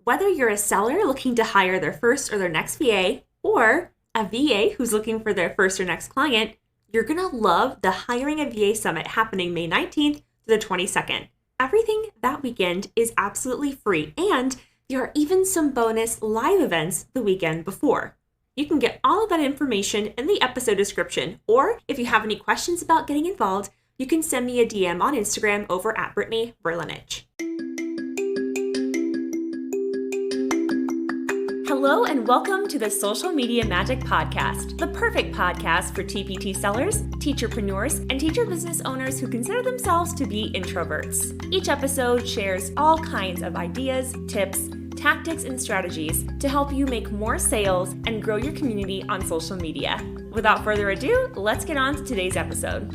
Whether you're a seller looking to hire their first or their next VA, or a VA who's looking for their first or next client, you're going to love the Hiring a VA Summit happening May 19th to the 22nd. Everything that weekend is absolutely free, and there are even some bonus live events the weekend before. You can get all of that information in the episode description, or if you have any questions about getting involved, you can send me a DM on Instagram over at Brittany Verlinich. Hello and welcome to the Social Media Magic Podcast, the perfect podcast for TPT sellers, teacherpreneurs, and teacher business owners who consider themselves to be introverts. Each episode shares all kinds of ideas, tips, tactics, and strategies to help you make more sales and grow your community on social media. Without further ado, let's get on to today's episode.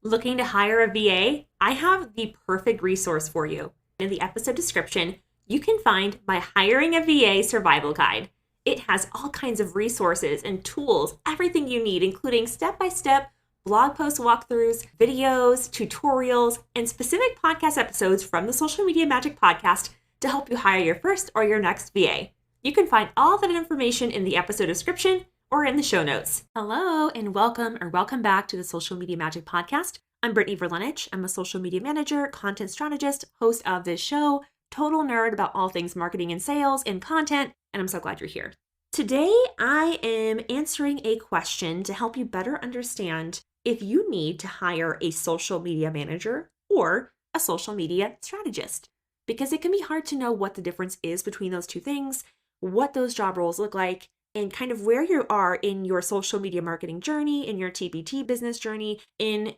Looking to hire a VA? I have the perfect resource for you. In the episode description, you can find my Hiring a VA Survival Guide. It has all kinds of resources and tools, everything you need, including step-by-step blog post walkthroughs, videos, tutorials, and specific podcast episodes from the Social Media Magic Podcast to help you hire your first or your next VA. You can find all that information in the episode description or in the show notes. Hello and welcome back to the Social Media Magic Podcast. I'm Brittany Verlinich. I'm a social media manager, content strategist, host of this show, total nerd about all things marketing and sales and content, and I'm so glad you're here. Today, I am answering a question to help you better understand if you need to hire a social media manager or a social media strategist, because it can be hard to know what the difference is between those two things, what those job roles look like, and kind of where you are in your social media marketing journey, in your TPT business journey, in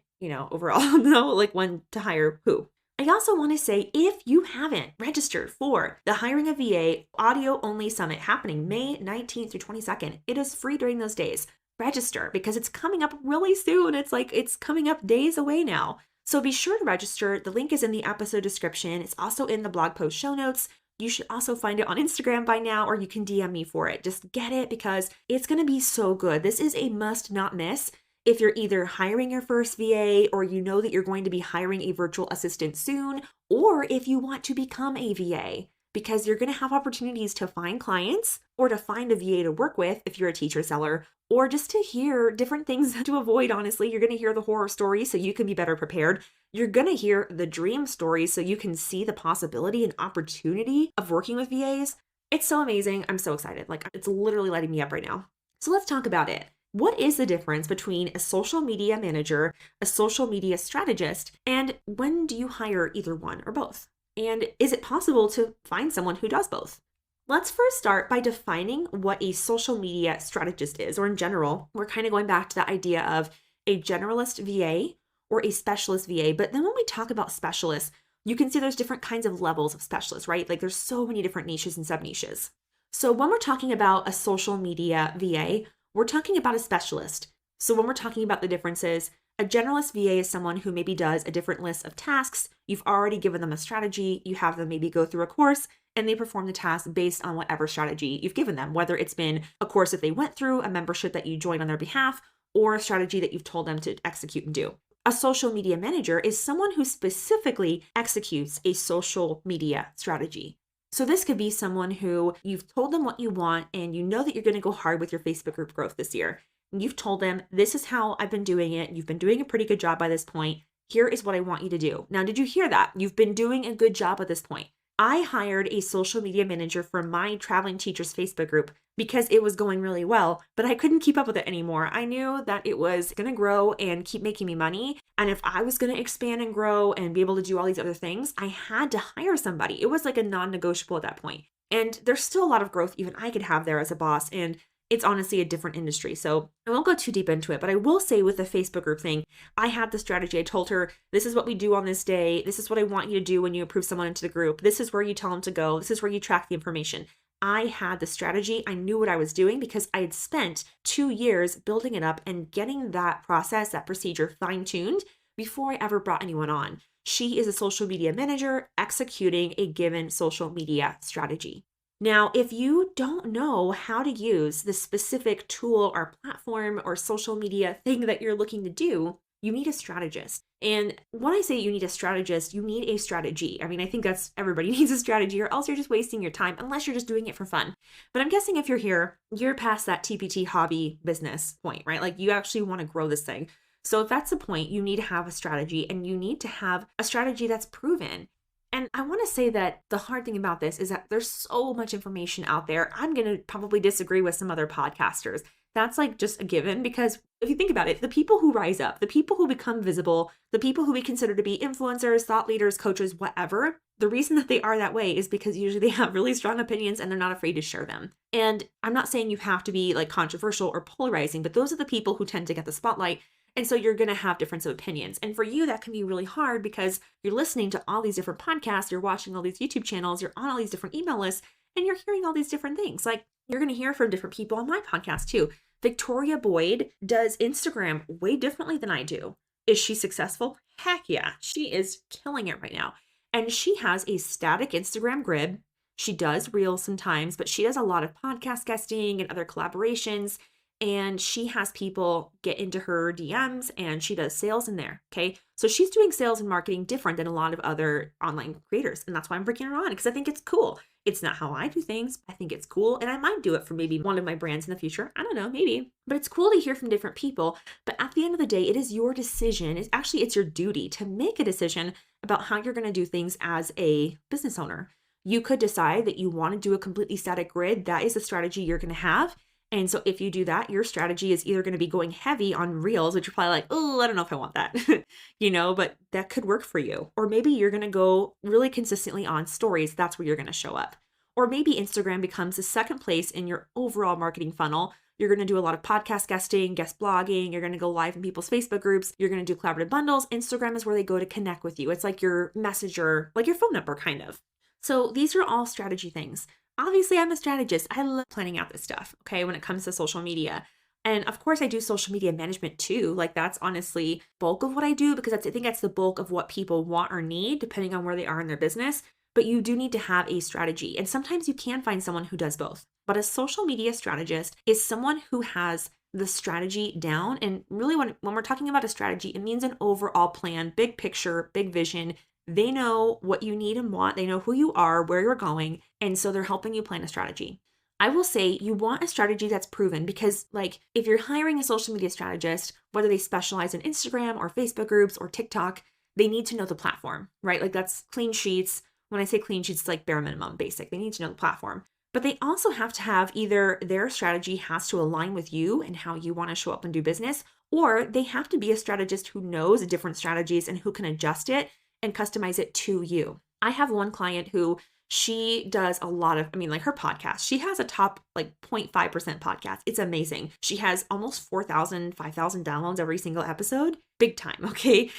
overall, like when to hire who. I also want to say, if you haven't registered for the Hiring a VA audio only summit happening May 19th through 22nd, it is free during those days. Register because it's coming up really soon. It's coming up days away now. So be sure to register. The link is in the episode description. It's also in the blog post show notes. You should also find it on Instagram by now, or you can DM me for it. Just get it because it's going to be so good. This is a must not miss. If you're either hiring your first VA, or you know that you're going to be hiring a virtual assistant soon, or if you want to become a VA, because you're going to have opportunities to find clients or to find a VA to work with if you're a teacher seller, or just to hear different things to avoid. Honestly, you're going to hear the horror stories so you can be better prepared. You're going to hear the dream stories so you can see the possibility and opportunity of working with VAs. It's so amazing. I'm so excited. It's literally lighting me up right now. So let's talk about it. What is the difference between a social media manager, a social media strategist, and when do you hire either one or both? And is it possible to find someone who does both? Let's first start by defining what a social media strategist is, or in general, we're kind of going back to the idea of a generalist VA or a specialist VA. But then when we talk about specialists, you can see there's different kinds of levels of specialists, right? Like there's so many different niches and sub-niches. So when we're talking about a social media VA, we're talking about a specialist. So when we're talking about the differences, a generalist VA is someone who maybe does a different list of tasks. You've already given them a strategy. You have them maybe go through a course and they perform the task based on whatever strategy you've given them, whether it's been a course that they went through, a membership that you joined on their behalf, or a strategy that you've told them to execute and do. A social media manager is someone who specifically executes a social media strategy. So this could be someone who you've told them what you want and you know that you're going to go hard with your Facebook group growth this year. And you've told them, this is how I've been doing it. You've been doing a pretty good job by this point. Here is what I want you to do. Now, did you hear that? You've been doing a good job at this point. I hired a social media manager for my traveling teachers Facebook group because it was going really well, but I couldn't keep up with it anymore. I knew that it was going to grow and keep making me money. And if I was going to expand and grow and be able to do all these other things, I had to hire somebody. It was like a non-negotiable at that point. And there's still a lot of growth even I could have there as a boss. And it's honestly a different industry. So I won't go too deep into it, but I will say with the Facebook group thing, I had the strategy. I told her, this is what we do on this day. This is what I want you to do when you approve someone into the group. This is where you tell them to go. This is where you track the information. I had the strategy. I knew what I was doing because I had spent 2 years building it up and getting that process, that procedure fine-tuned before I ever brought anyone on. She is a social media manager executing a given social media strategy. Now, if you don't know how to use the specific tool or platform or social media thing that you're looking to do, You need a strategist. And when I say you need a strategist, you need a strategy. I mean, I think that's everybody needs a strategy, or else you're just wasting your time unless you're just doing it for fun. But I'm guessing if you're here, you're past that TPT hobby business point, right? Like you actually want to grow this thing. So if that's the point, you need to have a strategy, and you need to have a strategy that's proven. And I want to say that the hard thing about this is that there's so much information out there. I'm going to probably disagree with some other podcasters. That's like just a given, because if you think about it, the people who rise up, the people who become visible, the people who we consider to be influencers, thought leaders, coaches, whatever, the reason that they are that way is because usually they have really strong opinions and they're not afraid to share them. And I'm not saying you have to be like controversial or polarizing, but those are the people who tend to get the spotlight. And so you're going to have difference of opinions. And for you, that can be really hard because you're listening to all these different podcasts, you're watching all these YouTube channels, you're on all these different email lists, and you're hearing all these different things. Like you're going to hear from different people on my podcast too. Victoria Boyd does Instagram way differently than I do. Is she successful? Heck yeah. She is killing it right now. And she has a static Instagram grid. She does reels sometimes, but she does a lot of podcast guesting and other collaborations. And she has people get into her DMs and she does sales in there. Okay. So she's doing sales and marketing different than a lot of other online creators. And that's why I'm bringing her on, because I think it's cool. It's not how I do things. I think it's cool. And I might do it for maybe one of my brands in the future. I don't know, maybe. But it's cool to hear from different people. But at the end of the day, it is your decision. It's your duty to make a decision about how you're going to do things as a business owner. You could decide that you want to do a completely static grid. That is the strategy you're going to have. And so if you do that, your strategy is either going to be going heavy on reels, which you're probably like, oh, I don't know if I want that, but that could work for you. Or maybe you're going to go really consistently on stories. That's where you're going to show up. Or maybe Instagram becomes the second place in your overall marketing funnel. You're going to do a lot of podcast guesting, guest blogging. You're going to go live in people's Facebook groups. You're going to do collaborative bundles. Instagram is where they go to connect with you. It's like your messenger, like your phone number kind of. So these are all strategy things. Obviously, I'm a strategist. I love planning out this stuff, okay, when it comes to social media. And of course, I do social media management too. Like that's honestly bulk of what I do, because I think that's the bulk of what people want or need, depending on where they are in their business. But you do need to have a strategy. And sometimes you can find someone who does both. But a social media strategist is someone who has the strategy down. And really, when we're talking about a strategy, it means an overall plan, big picture, big vision. They know what you need and want. They know who you are, where you're going. And so they're helping you plan a strategy. I will say you want a strategy that's proven, because like if you're hiring a social media strategist, whether they specialize in Instagram or Facebook groups or TikTok, they need to know the platform, right? Like that's clean sheets. When I say clean sheets, it's like bare minimum basic. They need to know the platform. But they also have to have either their strategy has to align with you and how you want to show up and do business, or they have to be a strategist who knows different strategies and who can adjust it and customize it to you. I have one client who she does a lot of, like her podcast. She has a top like 0.5% podcast. It's amazing. She has almost 4,000, 5,000 downloads every single episode. Big time, okay?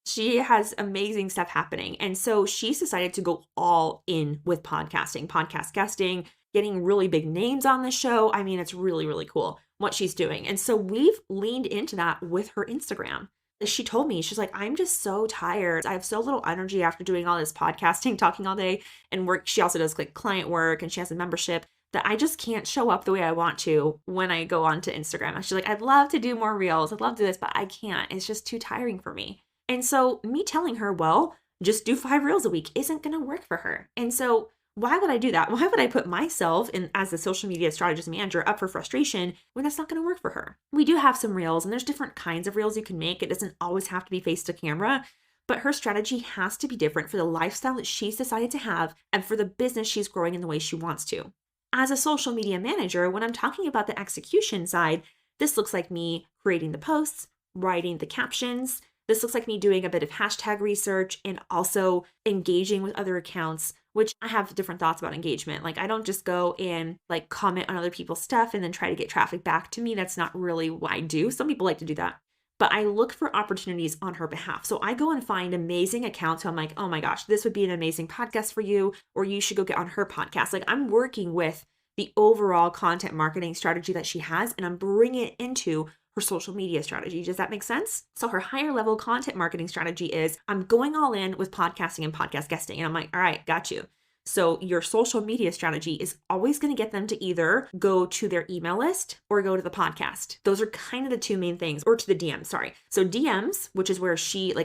She has amazing stuff happening. And so she's decided to go all in with podcasting, podcast guesting, getting really big names on the show. It's really, really cool what she's doing. And so we've leaned into that with her Instagram. She told me, she's like, I'm just so tired. I have so little energy after doing all this podcasting, talking all day and work. She also does like client work and she has a membership, that I just can't show up the way I want to when I go onto Instagram. And she's like, I'd love to do more reels. I'd love to do this, but I can't. It's just too tiring for me. And so me telling her, well, just do 5 reels a week isn't going to work for her. And so why would I do that? Why would I put myself in as the social media strategist manager up for frustration when that's not going to work for her? We do have some reels, and there's different kinds of reels you can make. It doesn't always have to be face to camera, but her strategy has to be different for the lifestyle that she's decided to have and for the business she's growing in the way she wants to. As a social media manager, when I'm talking about the execution side, this looks like me creating the posts, writing the captions. This looks like me doing a bit of hashtag research and also engaging with other accounts, which I have different thoughts about engagement. Like I don't just go and like comment on other people's stuff and then try to get traffic back to me. That's not really what I do. Some people like to do that, but I look for opportunities on her behalf. So I go and find amazing accounts who I'm like, oh my gosh, this would be an amazing podcast for you, or you should go get on her podcast. Like I'm working with the overall content marketing strategy that she has, and I'm bringing it into her social media strategy. Does that make sense? So her higher level content marketing strategy is I'm going all in with podcasting and podcast guesting. And I'm like, all right, got you. So your social media strategy is always going to get them to either go to their email list or go to the podcast. Those are kind of the two main things, or to the DMs, sorry. So DMs, which is where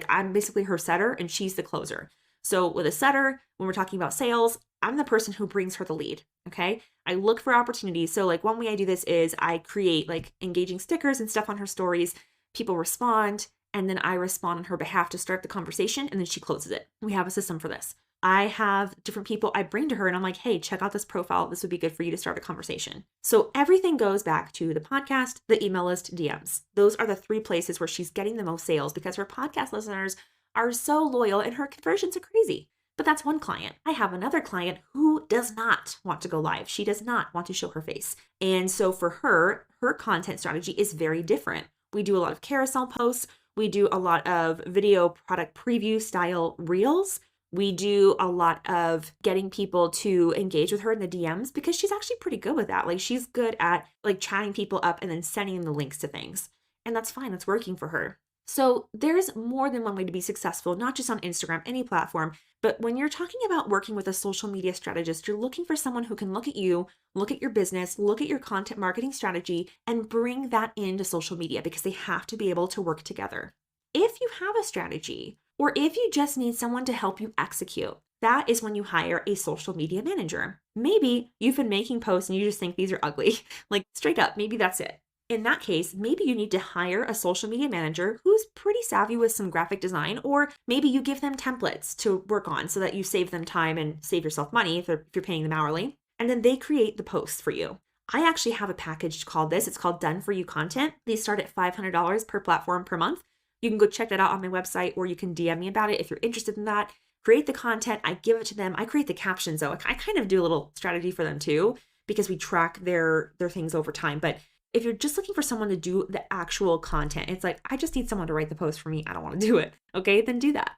I'm basically her setter and she's the closer. So with a setter, when we're talking about sales, I'm the person who brings her the lead. Okay. I look for opportunities. So like one way I do this is I create like engaging stickers and stuff on her stories. People respond, and then I respond on her behalf to start the conversation, and then she closes it. We have a system for this. I have different people I bring to her and I'm like, hey, check out this profile. This would be good for you to start a conversation. So everything goes back to the podcast, the email list, DMs. Those are the three places where she's getting the most sales because her podcast listeners are so loyal and her conversions are crazy. But that's one client. I have another client who does not want to go live. She does not want to show her face. And so for her, her content strategy is very different. We do a lot of carousel posts. We do a lot of video product preview style reels. We do a lot of getting people to engage with her in the DMs because she's actually pretty good with that. Like she's good at like chatting people up and then sending them the links to things. And that's fine. That's working for her. So there's more than one way to be successful, not just on Instagram, any platform. But when you're talking about working with a social media strategist, you're looking for someone who can look at you, look at your business, look at your content marketing strategy, and bring that into social media because they have to be able to work together. If you have a strategy, or if you just need someone to help you execute, that is when you hire a social media manager. Maybe you've been making posts and you just think these are ugly, like straight up, maybe that's it. In that case, maybe you need to hire a social media manager who's pretty savvy with some graphic design, or maybe you give them templates to work on so that you save them time and save yourself money if you're paying them hourly, and then they create the posts for you. I actually have a package called this. It's called Done For You Content. These start at $500 per platform per month. You can go check that out on my website, or you can DM me about it if you're interested in that. Create the content. I give it to them. I create the captions though. I kind of do a little strategy for them too, because we track their things over time. But if you're just looking for someone to do the actual content, it's like, I just need someone to write the post for me. I don't want to do it. Okay, then do that.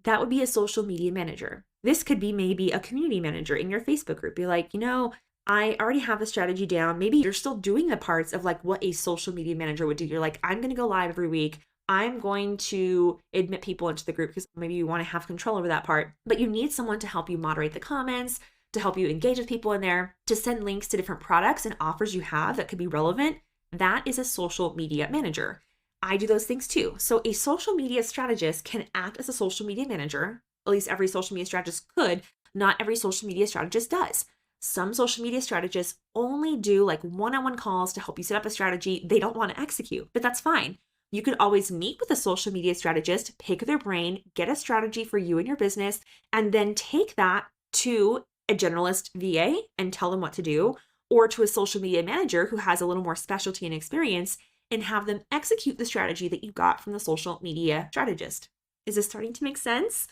That would be a social media manager. This could be maybe a community manager in your Facebook group. Be like, I already have the strategy down. Maybe you're still doing the parts of like what a social media manager would do. You're like, I'm going to go live every week. I'm going to admit people into the group because maybe you want to have control over that part, but you need someone to help you moderate the comments, to help you engage with people in there, to send links to different products and offers you have that could be relevant. That is a social media manager. I do those things too. So a social media strategist can act as a social media manager. At least every social media strategist could. Not every social media strategist does. Some social media strategists only do like one-on-one calls to help you set up a strategy they don't want to execute, but that's fine. You could always meet with a social media strategist, pick their brain, get a strategy for you and your business, and then take that to a generalist VA and tell them what to do, or to a social media manager who has a little more specialty and experience and have them execute the strategy that you got from the social media strategist. Is this starting to make sense?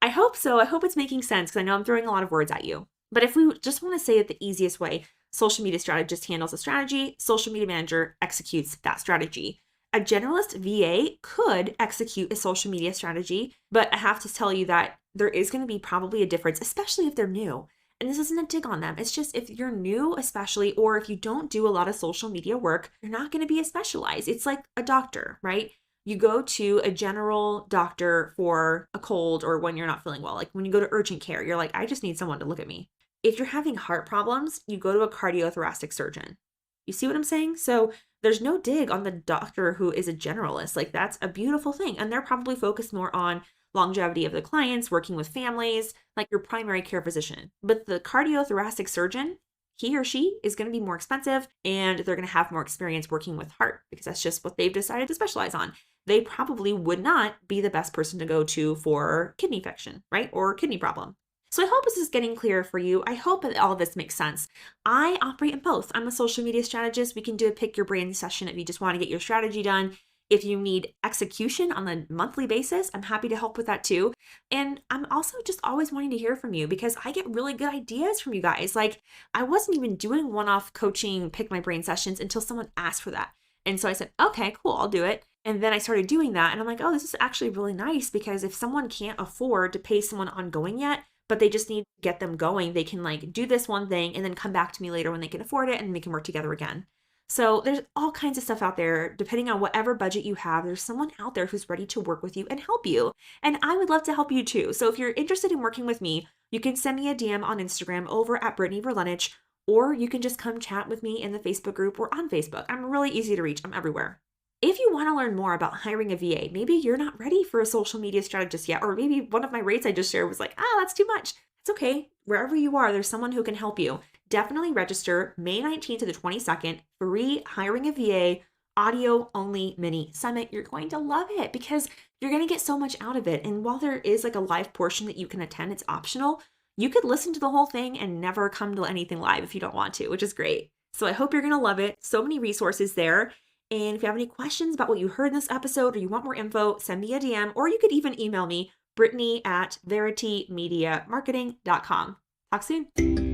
I hope so. I hope it's making sense because I know I'm throwing a lot of words at you. But if we just want to say it the easiest way, social media strategist handles the strategy, social media manager executes that strategy. A generalist VA could execute a social media strategy, but I have to tell you that there is going to be probably a difference, especially if they're new. And this isn't a dig on them. It's just if you're new, especially, or if you don't do a lot of social media work, you're not going to be as specialized. It's like a doctor, right? You go to a general doctor for a cold or when you're not feeling well. Like when you go to urgent care, you're like, I just need someone to look at me. If you're having heart problems, you go to a cardiothoracic surgeon. You see what I'm saying? So there's no dig on the doctor who is a generalist. Like that's a beautiful thing. And they're probably focused more on longevity of the clients, working with families, like your primary care physician. But the cardiothoracic surgeon, he or she is going to be more expensive and they're going to have more experience working with heart because that's just what they've decided to specialize on. They probably would not be the best person to go to for kidney infection, right? Or kidney problem. So I hope this is getting clearer for you. I hope that all of this makes sense. I operate in both. I'm a social media strategist. We can do a pick your brain session if you just want to get your strategy done. If you need execution on a monthly basis, I'm happy to help with that too. And I'm also just always wanting to hear from you because I get really good ideas from you guys. Like I wasn't even doing one-off coaching, pick my brain sessions until someone asked for that. And so I said, okay, cool, I'll do it. And then I started doing that. And I'm like, oh, this is actually really nice because if someone can't afford to pay someone ongoing yet, but they just need to get them going, they can like do this one thing and then come back to me later when they can afford it and we can work together again. So there's all kinds of stuff out there. Depending on whatever budget you have, there's someone out there who's ready to work with you and help you. And I would love to help you too. So if you're interested in working with me, you can send me a DM on Instagram over at Brittany Verlenich, or you can just come chat with me in the Facebook group or on Facebook. I'm really easy to reach. I'm everywhere. If you want to learn more about hiring a VA, maybe you're not ready for a social media strategist yet, or maybe one of my rates I just shared was like, that's too much. It's okay. Wherever you are, there's someone who can help you. Definitely register May 19th to the 22nd, free hiring a VA audio only mini summit. You're going to love it because you're going to get so much out of it. And while there is like a live portion that you can attend, it's optional. You could listen to the whole thing and never come to anything live if you don't want to, which is great. So I hope you're going to love it. So many resources there. And if you have any questions about what you heard in this episode or you want more info, send me a DM, or you could even email me, Brittany at verityMediaMarketing.com. Talk soon.